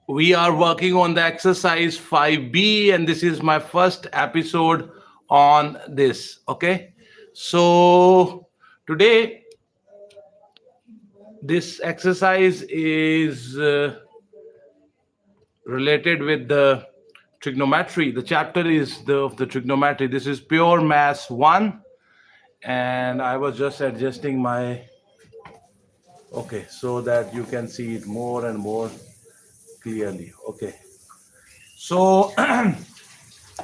We are working on the exercise 5B, and this is my first episode on this. Okay, so today this exercise is related with the trigonometry. The chapter is of the trigonometry. This is pure maths 1, and I was just adjusting my okay so that you can see it more and more clearly. Okay, so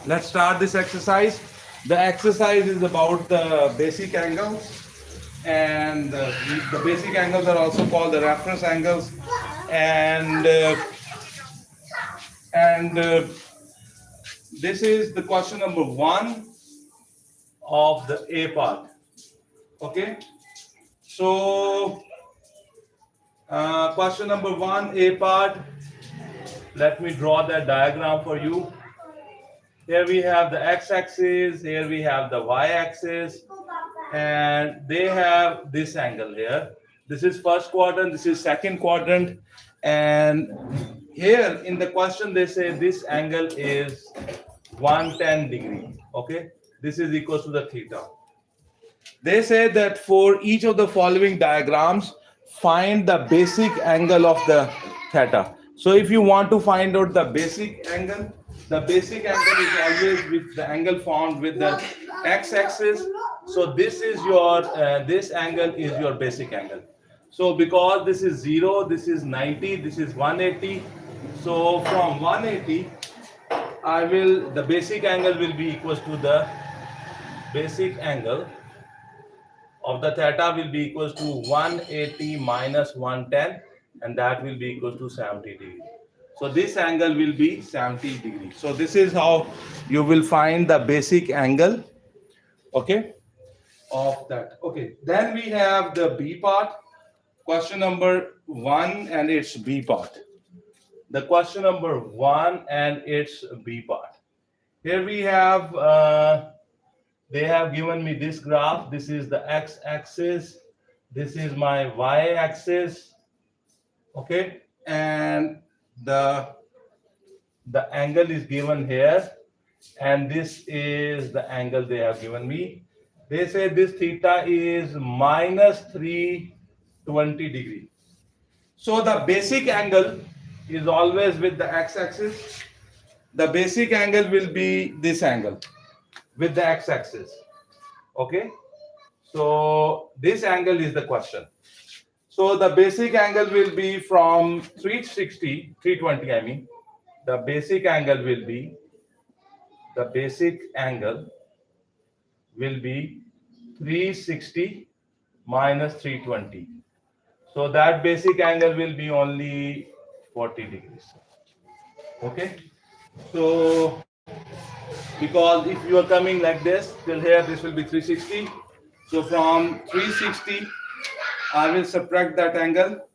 let's start this exercise. The exercise is about the basic angles, and the basic angles are also called the reference angles, and and this is the question number 1 of the A part. Okay, so question number 1, A part. Let me draw that diagram for you. Here we have the x-axis, here we have the y-axis, and they have this angle here. This is first quadrant, this is second quadrant, and here in the question they say this angle is 110 degree. Okay, this is equal to the theta. They say that for each of the following diagrams, find the basic angle of the theta. So if you want to find out the basic angle is always with the angle found with the x-axis. So this is your this angle is your basic angle. So because this is 0, this is 90, this is 180. So from 180, the basic angle will be equals to the basic angle of the theta will be equals to 180 minus 110, and that will be equals to 70 degrees. So this angle will be 70 degrees. So this is how you will find the basic angle, okay, of that. Okay, then we have the B part, question number 1 and its B part. The question number 1 and its B part. Here we have they have given me this graph. This is the x-axis. This is my y-axis. Okay, and the angle is given here, and this is the angle they have given me. They say this theta is minus 320 degree. So the basic angle is always with the x-axis. The basic angle will be this angle with the x-axis. Okay, so this angle is the question. So the basic angle will be from 320, I mean. The basic angle will be 360 minus 320. So that basic angle will be only 40 degrees. Okay, so because if you are coming like this till here, this will be 360. So from 360, I will subtract that angle.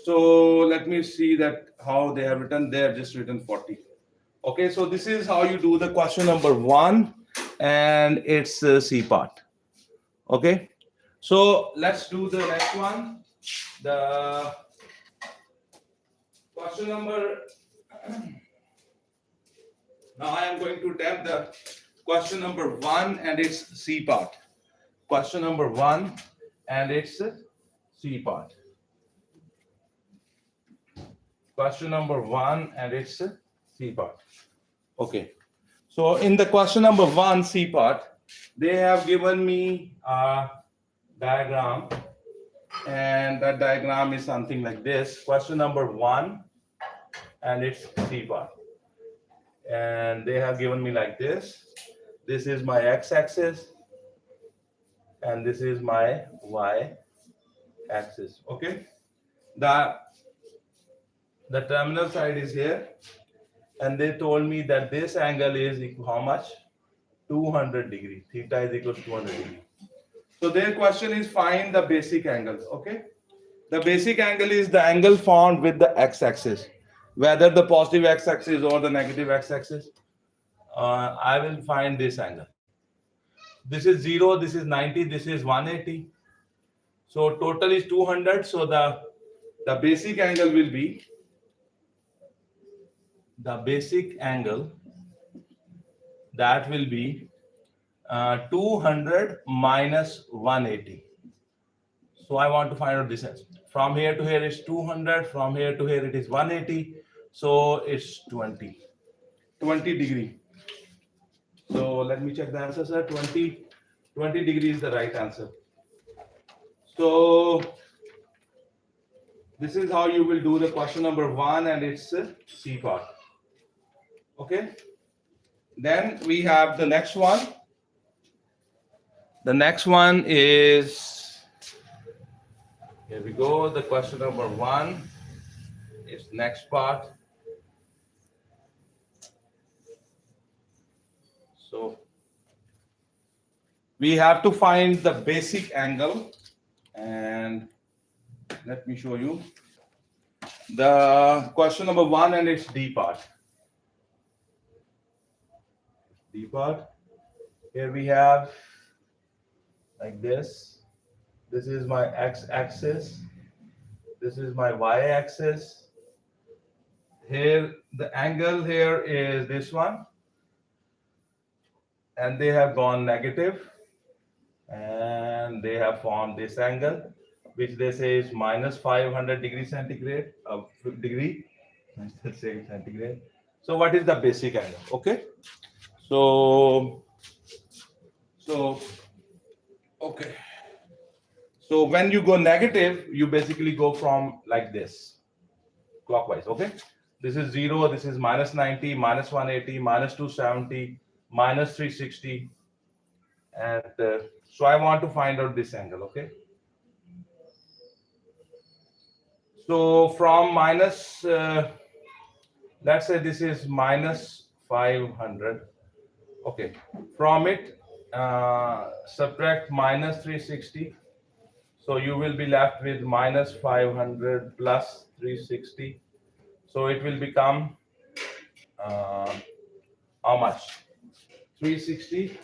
So let me see that how they have written. They have just written 40. Okay, so this is how you do the question number 1 and its C part. Okay, so let's do the next one. The question number. Now I am going to attempt the question number 1 and its C part. Question number 1 and its C part. Question number 1 and its C part. Okay. So in the question number 1 C part, they have given me a diagram, and that diagram is something like this. Question number 1 and its C part. And they have given me like this. This is my x-axis, and this is my y-axis. Okay, the terminal side is here, and they told me that this angle is equal how much? 200 degree. Theta is equal to 200 degree. So their question is find the basic angle. Okay, the basic angle is the angle found with the x-axis, whether the positive x-axis or the negative x-axis. I will find this angle. This is 0, this is 90, this is 180. So total is 200. So the basic angle will be the basic angle, that will be 200 minus 180. So I want to find out distance. From here to here is 200, from here to here it is 180. So it's 20 degree. So let me check the answer, sir. 20 degree is the right answer. So this is how you will do the question number 1, and it's C part. Okay. Then we have the next one. The next one is, here we go. The question number 1 is next part. So we have to find the basic angle, and let me show you the question number 1, and it's D part. D part. Here we have like this. This is my x-axis. This is my y-axis. Here, the angle here is this one. And they have gone negative. And they have formed this angle, which they say is minus 500 degrees centigrade. Degree. Let's say centigrade. So what is the basic angle? Okay. So okay. So when you go negative, you basically go from like this, clockwise. Okay. This is 0. This is minus 90, minus 180, minus 270, minus 360. And so I want to find out this angle. Okay. So from minus, let's say this is minus 500. Okay. From it, subtract minus 360. So you will be left with minus 500 plus 360. So it will become how much? 360,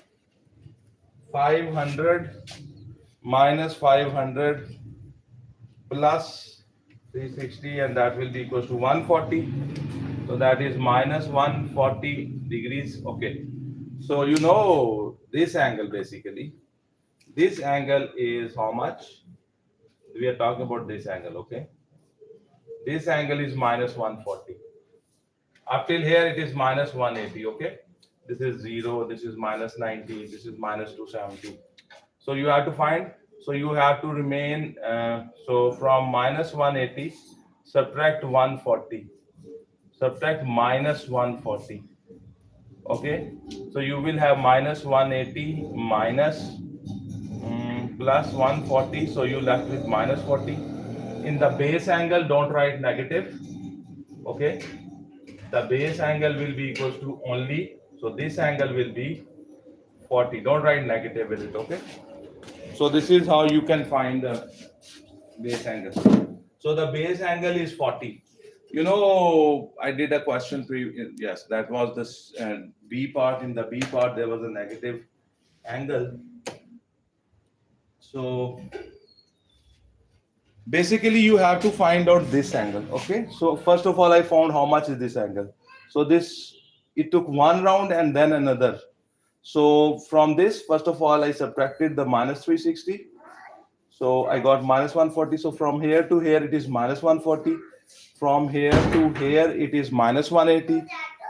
500 minus 500 plus 360, and that will be equal to 140. So that is minus 140 degrees. Okay. So you know this angle basically. This angle is how much? We are talking about this angle, okay? This angle is minus 140. Up till here it is minus 180, okay? This is 0, this is minus 90, this is minus 270. So you have to find, so you have to remain, so from minus 180, subtract 140, subtract minus 140, okay? So you will have minus 180 minus plus 140, so you left with minus 40. In the base angle, don't write negative, okay? The base angle will be equals to only, so this angle will be 40. Don't write negative with it, okay? So this is how you can find the base angle. So the base angle is 40. You know, I did a question yes, that was this B part. In the B part, there was a negative angle. So basically you have to find out this angle, okay? So first of all, I found how much is this angle. So this, it took one round and then another. So from this, first of all, I subtracted the minus 360. So I got minus 140. So from here to here, it is minus 140. From here to here, it is minus 180.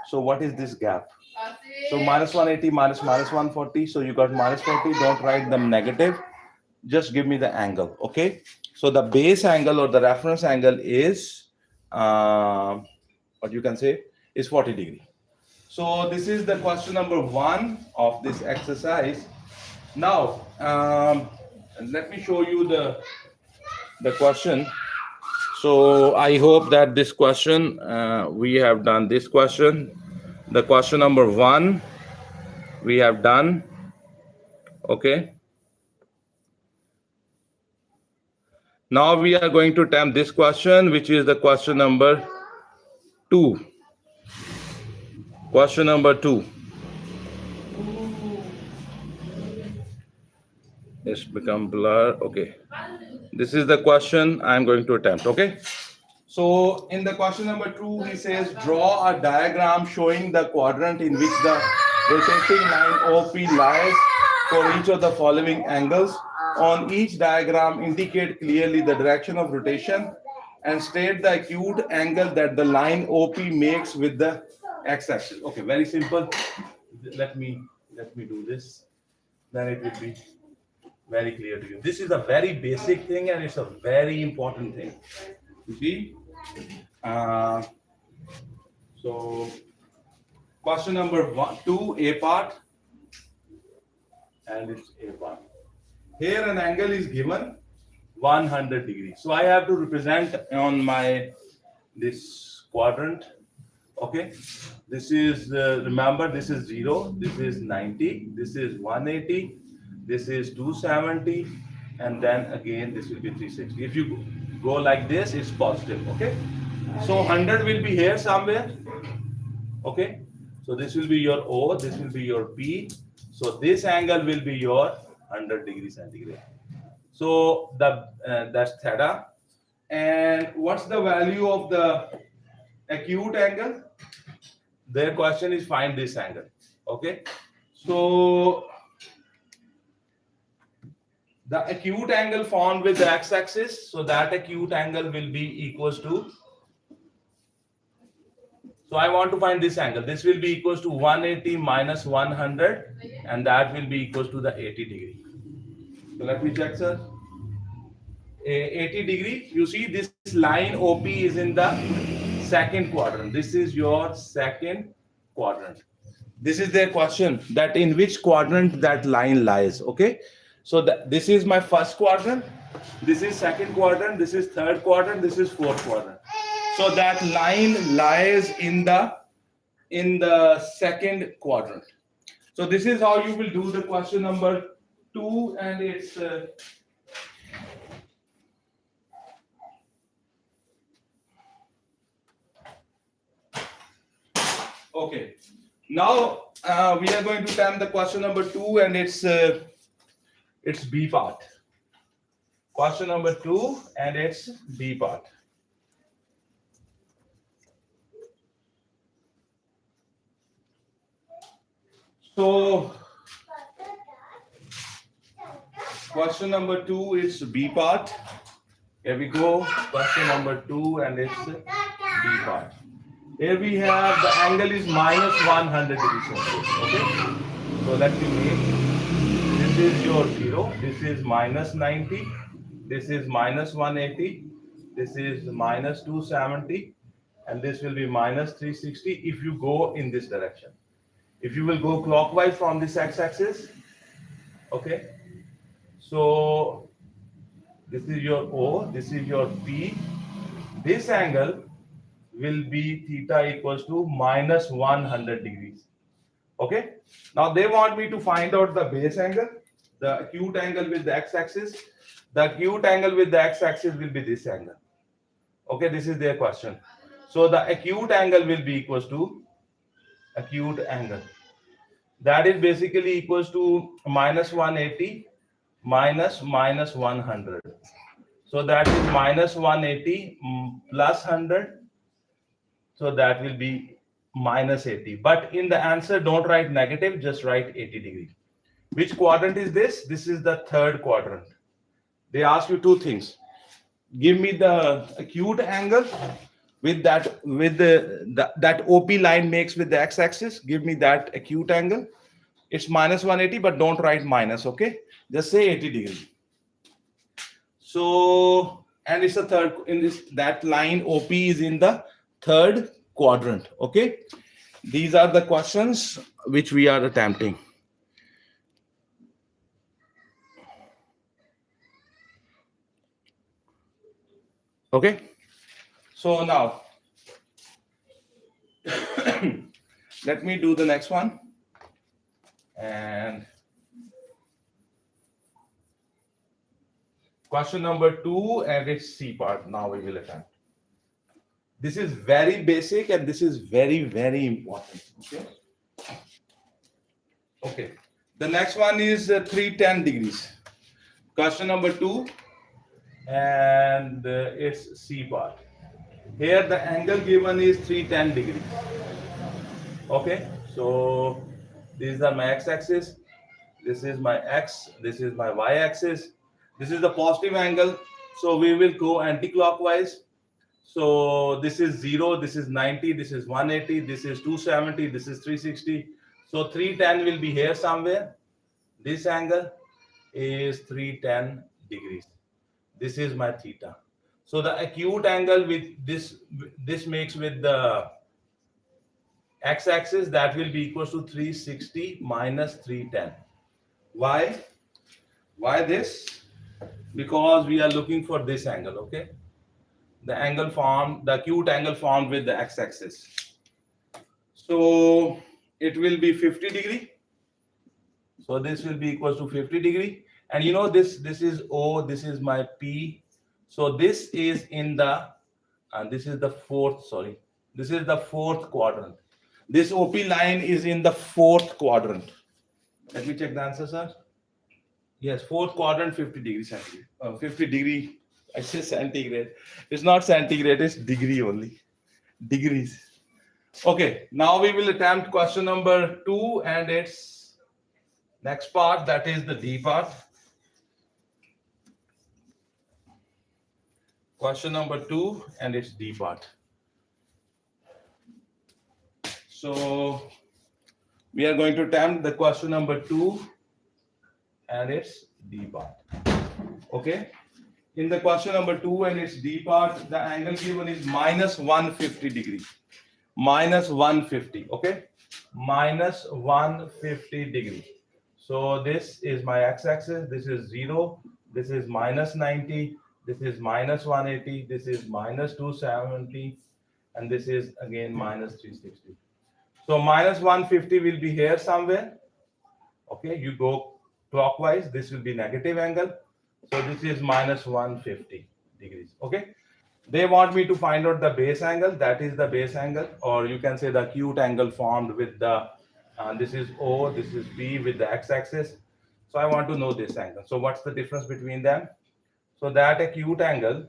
So what is this gap? So minus 180 minus 140. So you got minus 40. Don't write them negative. Just give me the angle, okay? So the base angle or the reference angle is, what you can say, is 40 degree. So this is the question number 1 of this exercise. Now, let me show you the question. So I hope that this question, we have done this question. The question number 1, we have done, okay? Now we are going to attempt this question, which is the question number 2. Question number 2. It's become blur. Okay. This is the question I'm going to attempt. Okay. So in the question number 2, he says, draw a diagram showing the quadrant in which the rotating line OP lies for each of the following angles. On each diagram, indicate clearly the direction of rotation and state the acute angle that the line OP makes with the x-axis. Okay, very simple. Let me do this. Then it will be very clear to you. This is a very basic thing and it's a very important thing. You see? So question number 2, A part, and it's A part. Here an angle is given 100 degrees. So I have to represent on my this quadrant. Okay, this is remember, this is 0, this is 90, this is 180, this is 270, and then again this will be 360. If you go like this, it's positive. Okay, so 100 will be here somewhere. Okay, so this will be your O, this will be your P. So this angle will be your 100 degrees centigrade. So that's theta. And what's the value of the acute angle? Their question is find this angle. Okay, so the acute angle found with the x-axis, so that acute angle will be equals to, so I want to find this angle. This will be equals to 180 minus 100, and that will be equals to the 80 degree. So let me check, sir. 80 degree. You see this line OP is in the second quadrant. This is your second quadrant. This is their question, that in which quadrant that line lies. Okay, so this is my first quadrant, this is second quadrant, this is third quadrant, this is fourth quadrant. So that line lies in the second quadrant. So this is how you will do the question number 2, and it's okay. Now we are going to attempt the question number 2, and it's B part. Question number 2, and it's B part. So question number 2 is B part. Here we go. Question number 2, and it's B part. Here we have the angle is minus 100 degrees Celsius. Okay, so let me make, this is your 0, this is minus 90, this is minus 180, this is minus 270, and this will be minus 360 if you go in this direction. If you will go clockwise from this x-axis, okay, so this is your O, this is your P. This angle will be theta equals to minus 100 degrees. Okay, now they want me to find out the base angle, the acute angle with the x-axis. The acute angle with the x-axis will be this angle. Okay, this is their question. So the acute angle will be equals to acute angle. That is basically equals to minus 180 minus 100. So that is minus 180 plus 100. So that will be minus 80. But in the answer, don't write negative, just write 80 degrees. Which quadrant is this? This is the third quadrant. They ask you two things. Give me the acute angle with that that OP line makes with the x-axis. Give me that acute angle. It's minus 180, but don't write minus. Okay, just say 80 degrees. So, and it's a third in this, that line OP is in the third quadrant. Okay, these are the questions which we are attempting. Okay, so now let me do the next one, and question number 2, and it's C part. Now we will attempt. This is very basic, and this is very, very important. Okay. Okay. The next one is 310 degrees. Question number 2, and it's C part. Here the angle given is 310 degrees. Okay, so these are my x-axis. This is my x. This is my y-axis. This is the positive angle. So we will go anti-clockwise. So this is 0, this is 90, this is 180, this is 270, this is 360. So 310 will be here somewhere. This angle is 310 degrees. This is my theta. So the acute angle with this makes with the x-axis, that will be equal to 360 minus 310. Why? Why this? Because we are looking for this angle, okay? The angle formed, the acute angle formed with the x-axis. So it will be 50 degree. So this will be equal to 50 degree. And you know this is O, this is my P. So this is in the, and this is the fourth, sorry. This is the fourth quadrant. This OP line is in the fourth quadrant. Let me check the answer, sir. Yes, fourth quadrant, 50 degrees centigrade. 50 degree, I say centigrade. It's not centigrade, it's degree only. Degrees. Okay, now we will attempt question number 2 and its next part, that is the D part. Question number 2 and its D part. So we are going to attempt the question number 2 and its D part. Okay. In the question number 2 and its D part, the angle given is minus 150 degree. Minus 150. Okay. Minus 150 degree. So this is my x-axis. This is 0. This is minus 90. This is minus 180. This is minus 270. And this is again minus 360. So minus 150 will be here somewhere. Okay, you go clockwise. This will be negative angle. So this is minus 150 degrees. Okay. They want me to find out the base angle. That is the base angle, or you can say the acute angle formed with the, this is O, this is P with the x-axis. So I want to know this angle. So what's the difference between them? So that acute angle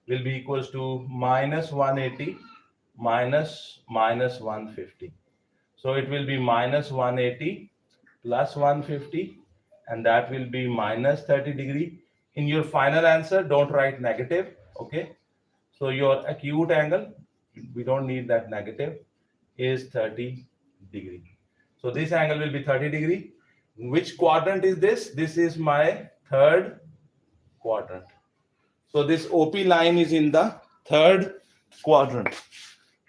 will be equals to minus 180 minus 150. So it will be minus 180 plus 150, and that will be minus 30 degree. In your final answer, don't write negative, okay? So your acute angle, we don't need that negative, is 30 degree. So this angle will be 30 degree. Which quadrant is this? This is my third quadrant. So this OP line is in the third quadrant,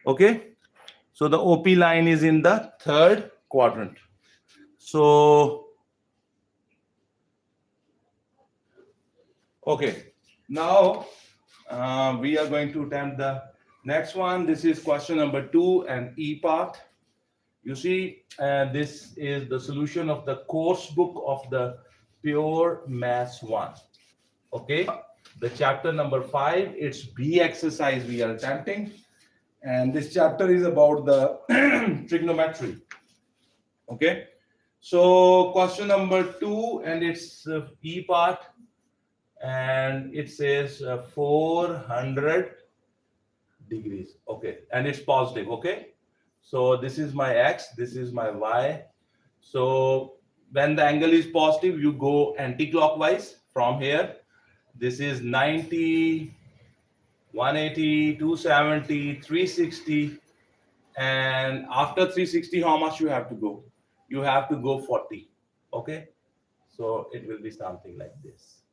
okay? So the OP line is in the third quadrant. So, okay, now we are going to attempt the next one. This is question number 2 and E part. You see, this is the solution of the course book of the Pure Maths 1. Okay, the chapter number 5, it's B exercise we are attempting. And this chapter is about the trigonometry. Okay. So question number 2 and its E part, and it says 400 degrees. Okay, and it's positive. Okay, so this is my x, this is my y. So when the angle is positive, you go anti-clockwise from here. This is 90, 180, 270, 360, and after 360, how much you have to go? You have to go 40. Okay, so it will be something like this.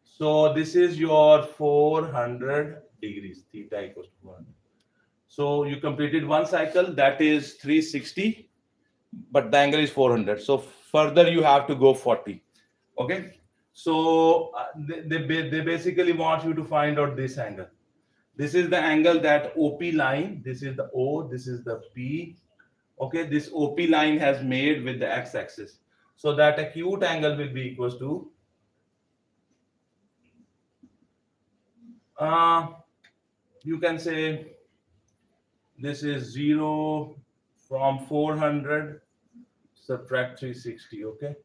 So this is your 400 degrees, theta equals to 400. So you completed one cycle, that is 360, but the angle is 400. So further you have to go 40. Okay, so they basically want you to find out this angle. This is the angle, that OP line. This is the O, this is the P. Okay, this OP line has made with the x-axis. So that acute angle will be equals to you can say this is 0 from 400, subtract 360. Okay,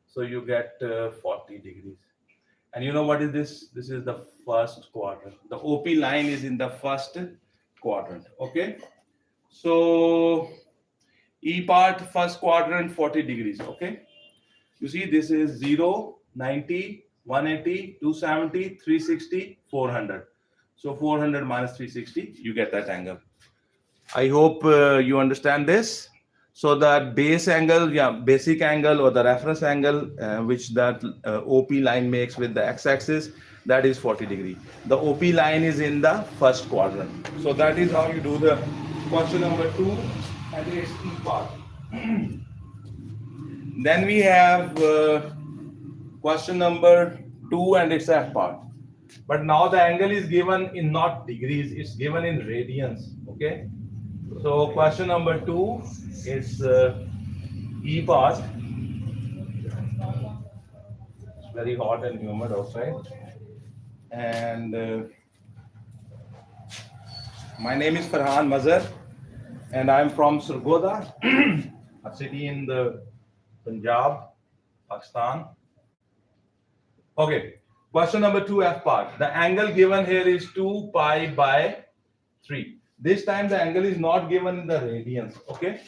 so you get 40 degrees. And you know what is this? This is the first quadrant. The OP line is in the first quadrant. Okay. So E part first quadrant 40 degrees. Okay. You see this is 0, 90, 180, 270, 360, 400. So 400 minus 360, you get that angle. I hope you understand this. So the base angle, yeah, basic angle or the reference angle which that OP line makes with the x-axis, that is 40 degree. The OP line is in the first quadrant. So that is how you do the question number 2 and its E part. Then we have question number 2 and its F part. But now the angle is given in not degrees, it's given in radians. Okay. So question number 2 is E part. It's very hot and humid outside. And my name is Ferhan Mazher, and I'm from Surgoda, a city in the Punjab, Pakistan. Okay, question number 2 F part. The angle given here is 2 pi by 3. This time the angle is not given in the radians. Okay.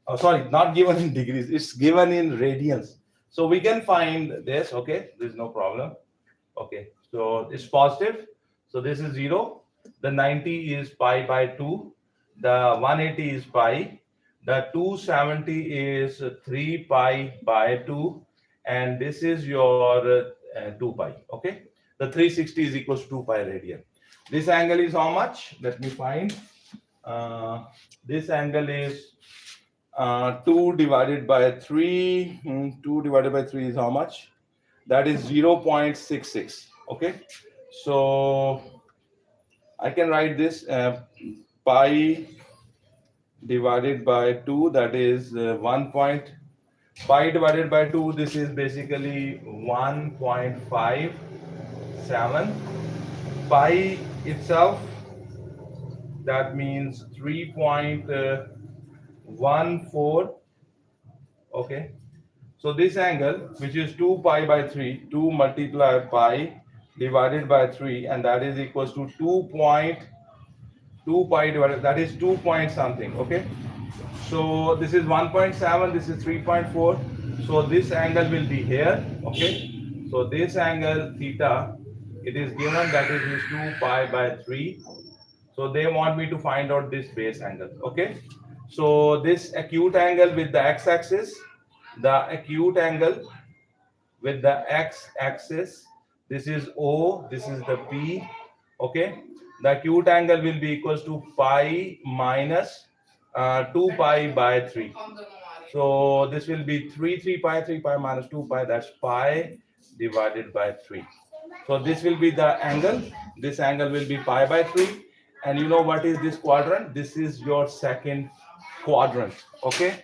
Oh, sorry, not given in degrees. It's given in radians. So we can find this. Okay, there's no problem. Okay, so it's positive. So this is 0. The 90 is pi by 2. The 180 is pi. The 270 is 3 pi by 2. And this is your 2 pi. Okay, the 360 is equals to 2 pi radian. This angle is how much? Let me find. This angle is 2 divided by 3. 2 divided by 3 is how much? That is 0.66. Okay, so I can write this pi divided by 2, that is 1. Pi divided by 2, this is basically 1.57. Pi itself, that means 3.14. Okay, so this angle, which is 2 pi by 3, 2 multiply pi divided by 3, and that is equals to 2.2 pi divided, that is 2 point something. Okay, so this is 1.7, this is 3.4. So this angle will be here. Okay, so this angle theta, it is given that it is 2 pi by 3. So they want me to find out this base angle. Okay, so this acute angle with the x-axis, the acute angle with the x-axis, this is O, this is the P. Okay, the acute angle will be equals to pi minus 2 pi by 3. So this will be 3 pi minus 2 pi, that's pi divided by 3. So this will be the angle. This angle will be pi by 3. And you know what is this quadrant? This is your second quadrant. Okay.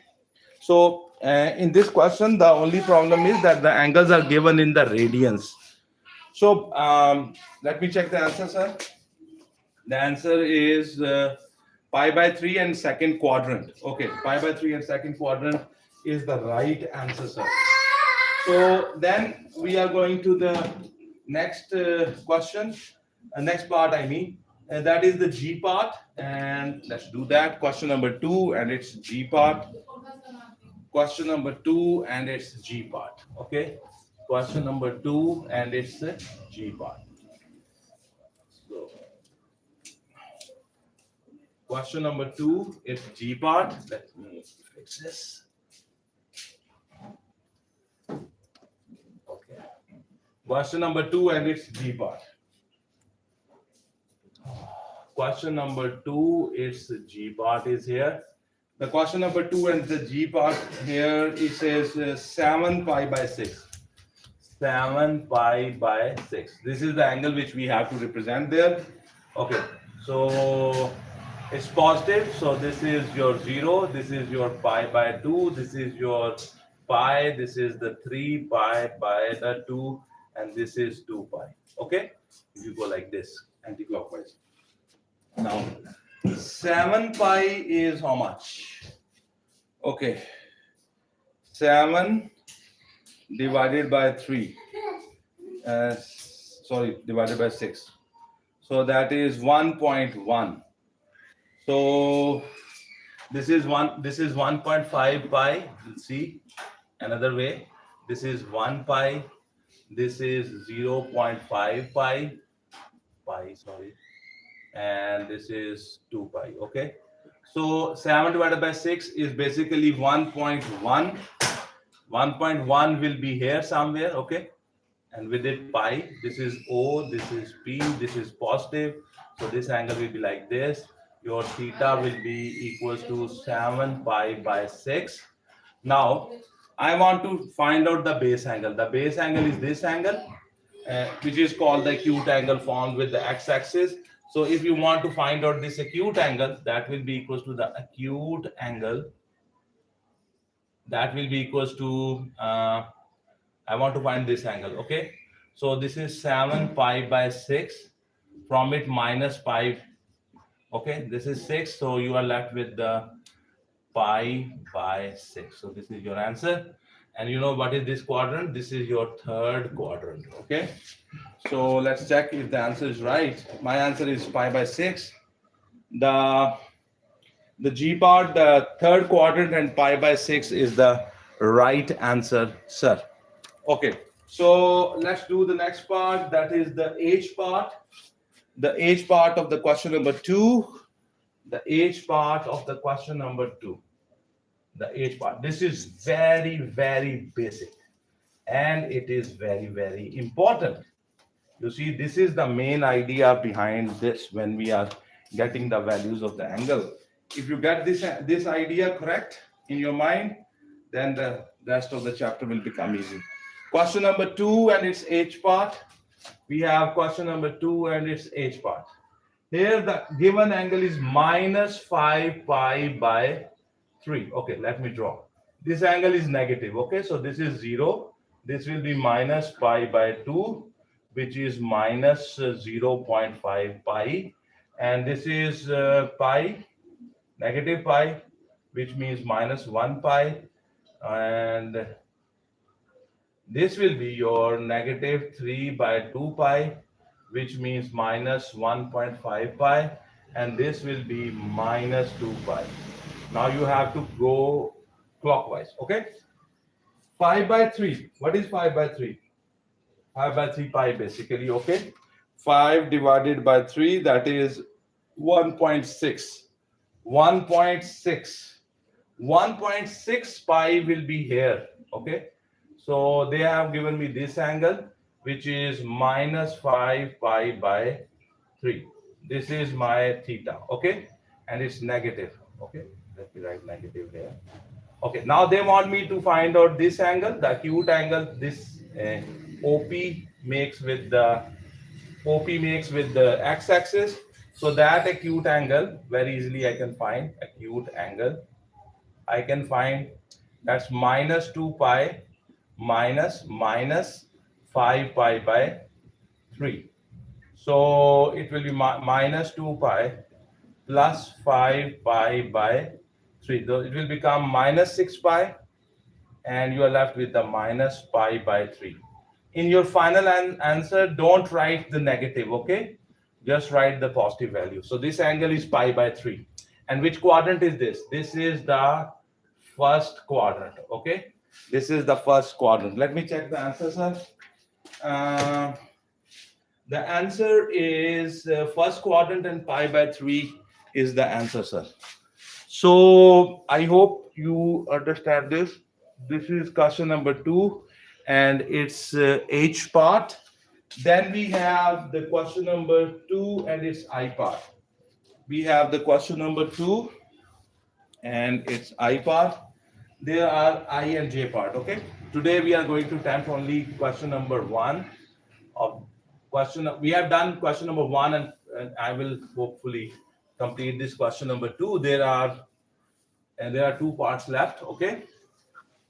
So in this question, the only problem is that the angles are given in the radians. So let me check the answer, sir. The answer is pi by 3 and second quadrant. Okay, pi by 3 and second quadrant is the right answer, sir. So then we are going to the next question, next part, I mean, and that is the G part. And let's do that. Question number 2 and its G part. Question number 2 and its G part. Okay, question number 2 and its G part. So, question number 2 is G part. Let me fix this. Okay. Question number 2 and its G part. Question number 2 is G part is here. The question number 2 and the G part here, it says 7 pi by 6. 7 pi by 6. This is the angle which we have to represent there. Okay, so it's positive. So this is your 0. This is your pi by 2. This is your pi. This is the 3 pi by the 2. And this is 2 pi. Okay, you go like this, anti-clockwise. Now, 7 pi is how much? Okay, 7 divided by 3. sorry, divided by 6. So that is 1.1. So this is 1.5 pi. Let's see another way. This is 1 pi. This is 0.5 pi, sorry, and this is 2 pi. Okay, so 7 divided by 6 is basically 1.1. 1.1 will be here somewhere. Okay, and with it pi, this is O, this is P, this is positive, so this angle will be like this. Your theta will be equals to 7 pi by 6. Now I want to find out the base angle. The base angle is this angle, which is called the acute angle formed with the x-axis. So if you want to find out this acute angle, that will be equals to the acute angle, that will be equals to I want to find this angle. Okay, so this is 7 pi by 6. From it minus pi. Okay, this is 6, so you are left with the pi by 6. So this is your answer. And you know what is this quadrant? This is your third quadrant. Okay, so let's check if the answer is right. My answer is pi by 6. The G part, the third quadrant, and pi by 6 is the right answer, sir. Okay, so let's do the next part. That is the H part. The H part of the question number 2. The H part of the question number 2. The H part. This is very, very basic. And it is very, very important. You see, this is the main idea behind this when we are getting the values of the angle. If you get this idea correct in your mind, then the rest of the chapter will become easy. Question number 2 and its H part. We have question number 2 and its H part. Here the given angle is minus 5 pi by 3. Okay, let me draw. This angle is negative. Okay, so this is 0. This will be minus pi by 2, which is minus 0.5 pi. And this is pi, negative pi, which means minus 1 pi. And this will be your negative 3 by 2 pi, which means minus 1.5 pi. And this will be minus 2 pi. Now you have to go clockwise. Okay? 5 by 3. What is 5 by 3? 5 by 3 pi basically. Okay? 5 divided by 3, that is 1.6. 1.6. 1.6 pi will be here. Okay? So they have given me this angle, which is minus 5 pi by 3. This is my theta. Okay? And it's negative. Okay? Let me write negative here. Okay, now they want me to find out this angle, the acute angle, this OP makes with the x-axis. So that acute angle, very easily I can find acute angle. I can find that's minus 2 pi minus 5 pi by 3. So it will be minus 2 pi plus 5 pi by 3. It will become minus 6 pi, and you are left with the minus pi by 3. In your final answer, don't write the negative, okay? Just write the positive value. So this angle is pi by 3. And which quadrant is this? This is the first quadrant, okay? This is the first quadrant. Let me check the answer, sir. The answer is first quadrant, and pi by 3 is the answer, sir. So I hope you understand this. This is question number 2 and its H part. Then we have the question number 2 and its I part. We have the question number 2 and its I part. There are I and J part. Okay. Today we are going to attempt only question number 1 of question. We have done question number 1, and I will hopefully complete this question number 2. There are 2 parts left. Okay.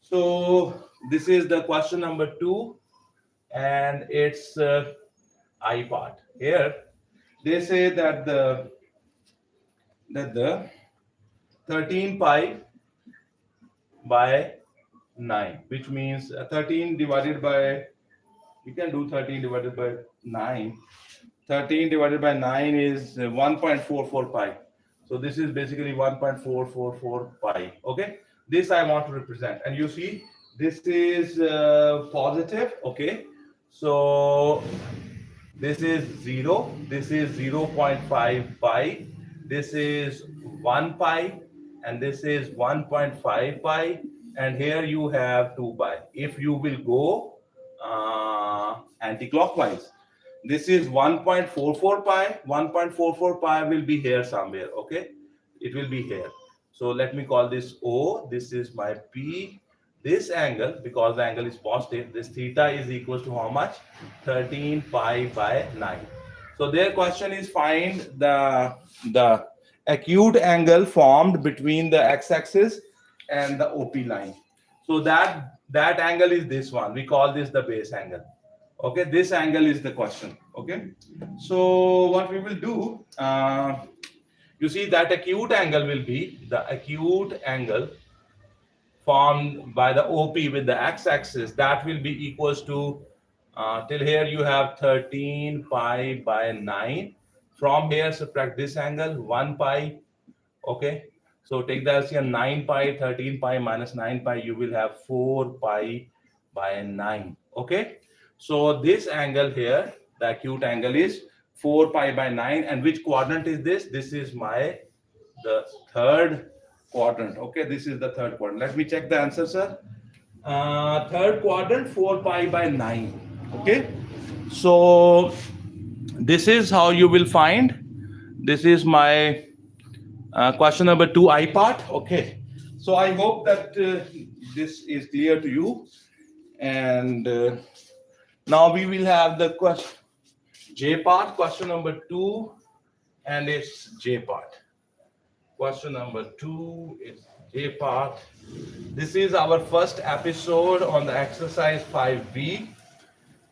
So this is the question number 2 and its I part. Here they say that the 13 pi by 9, which means 13 divided by You can do 13 divided by 9. 13 divided by 9 is 1.44 pi. So this is basically 1.444 pi. Okay. This I want to represent. And you see, this is positive. Okay. So this is 0. This is 0.5 pi. This is 1 pi. And this is 1.5 pi. And here you have 2 pi. If you will go anti-clockwise, this is 1.44 pi. 1.44 pi will be here somewhere. Okay. It will be here. So let me call this O. This is my P. This angle, because the angle is positive, this theta is equal to how much? 13 pi by 9. So their question is find the acute angle formed between the x-axis and the OP line. So that angle is this one. We call this the base angle. Okay, this angle is the question. Okay, so what we will do, you see that acute angle will be the acute angle formed by the OP with the x-axis. That will be equals to till here you have 13 pi by 9. From here subtract this angle 1 pi. Okay, so take the LCM 9 pi, 13 pi minus 9 pi, you will have 4 pi by 9. Okay, so this angle here, the acute angle is 4 pi by 9. And which quadrant is this? This is the third quadrant. Okay, this is the third quadrant. Let me check the answer, sir. Third quadrant, 4 pi by 9. Okay, so this is how you will find. This is my question number 2 I part. Okay, so I hope that this is clear to you. And now we will have the question J part, question number 2, and it's J part. Question number 2 is J part. This is our first episode on the exercise 5B.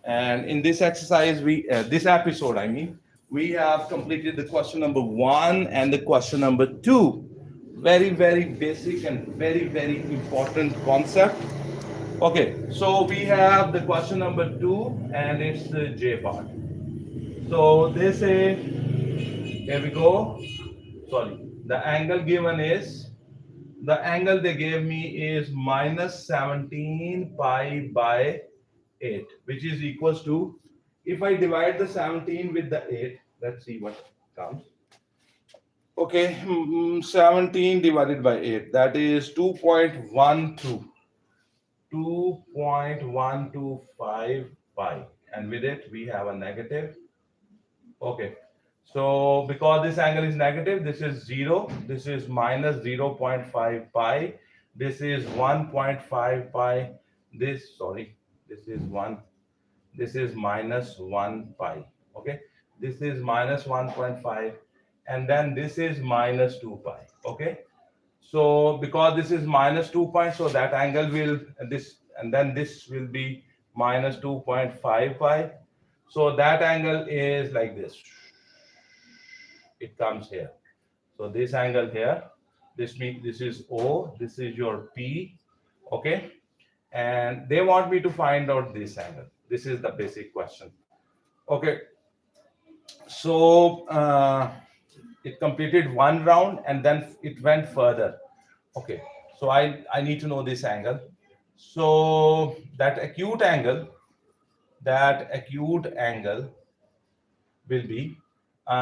And in this exercise, this episode, I mean, we have completed the question number 1 and the question number 2. Very, very basic and very, very important concept. Okay, so we have the question number 2 and it's the J part. So they say, here we go. Sorry, the angle given is, the angle they gave me is minus 17 pi by 8, which is equals to, if I divide the 17 with the 8, let's see what comes. Okay, 17 divided by 8, that is 2.12. 2.125 pi, and with it we have a negative. Okay, so because this angle is negative, this is 0, this is minus 0.5 pi, this is 1.5 pi, this is 1, this is minus 1 pi. Okay, this is minus 1.5, and then this is minus 2 pi. Okay, so because this is minus 2 pi, so that angle will this, and then this will be minus 2.5 pi. So that angle is like this. It comes here. So this angle here, this means this is O, this is your P. Okay, and they want me to find out this angle. This is the basic question. Okay, so it completed one round and then it went further. Okay, so I need to know this angle. So that acute angle will be,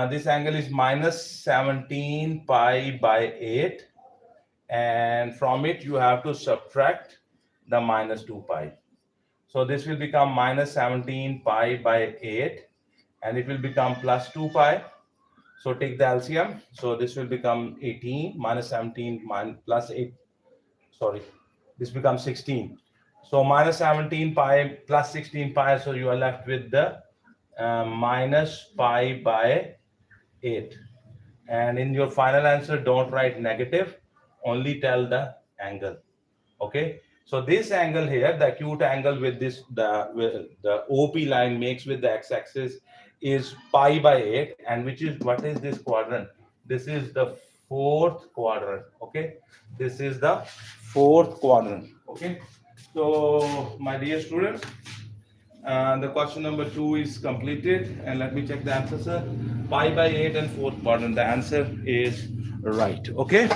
this angle is minus 17 pi by 8, and from it you have to subtract the minus 2 pi. So this will become minus 17 pi by 8, and it will become plus 2 pi. So take the LCM. So this will become 18, minus 17 plus 8. Sorry, this becomes 16. So minus 17 pi plus 16 pi. So you are left with the minus pi by 8. And in your final answer, don't write negative, only tell the angle. Okay. So this angle here, the acute angle with this, the OP line makes with the x-axis is pi by 8, and what is this quadrant? This is the fourth quadrant. Okay, this is the fourth quadrant. Okay, so my dear students, The question number 2 is completed. And let me check the answer, sir. Pi by 8 and 4th quadrant. The answer is right. Okay.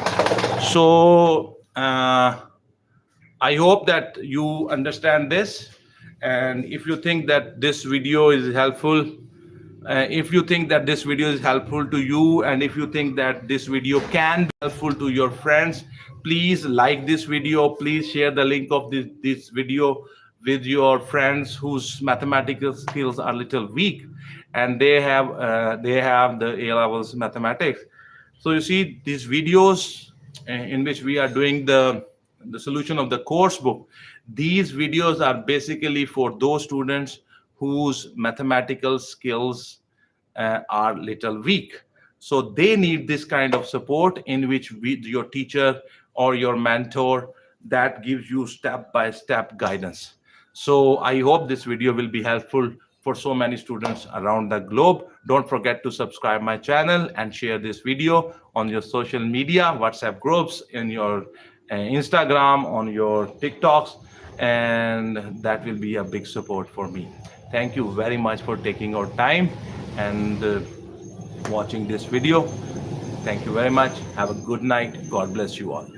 So I hope that you understand this. And if you think that this video is helpful, if you think that this video is helpful to you, and if you think that this video can be helpful to your friends, please like this video. Please share the link of this video with your friends whose mathematical skills are a little weak, and they have the A levels mathematics. So you see these videos in which we are doing the solution of the course book. These videos are basically for those students whose mathematical skills are little weak. So they need this kind of support in which your teacher or your mentor that gives you step-by-step guidance. So I hope this video will be helpful for so many students around the globe. Don't forget to subscribe my channel and share this video on your social media, WhatsApp groups, in your Instagram, on your TikToks, and that will be a big support for me. Thank you very much for taking your time and watching this video. Thank you very much. Have a good night. God bless you all.